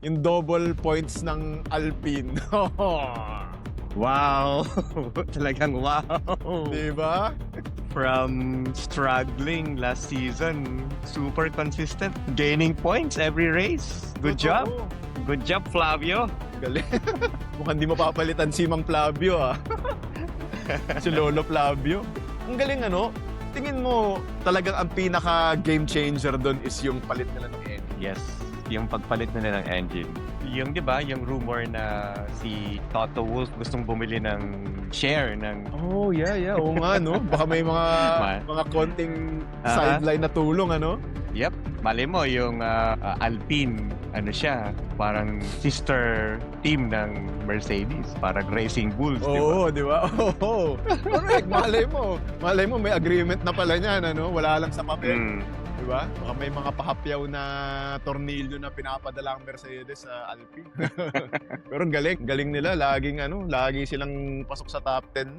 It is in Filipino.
yung double points ng Alpine. Wow! Talagang wow! Di ba? From struggling last season, super consistent, gaining points every race. Good job! Totoo. Good job, Flavio! Galing. Mukhang di mapapalitan si Mang Flavio, ah. Si Lolo Flavio. Ang galing, ano? Tingin mo, talagang ang pinaka game changer doon is yung palit nila ng engine. Yes, yung pagpalit nila ng engine. Yung, di ba, yung rumor na si Toto Wolff gustong bumili ng share ng... Oh, yeah. Oo nga, no? Baka may mga konting sideline na tulong, ano? Yep, mali mo yung Alpine, ano siya, parang sister team ng Mercedes, parang Racing Bulls, di ba? Oo, di ba? Oo. Correct, malay mo. Malay mo, may agreement na pala niyan, ano? Wala lang sa papel. Mm. Di ba? Baka may mga pahapyaw na tornilyo na pinapadala ang Mercedes sa Alpine. Pero ang galing nila. Lagi silang pasok sa top 10 na.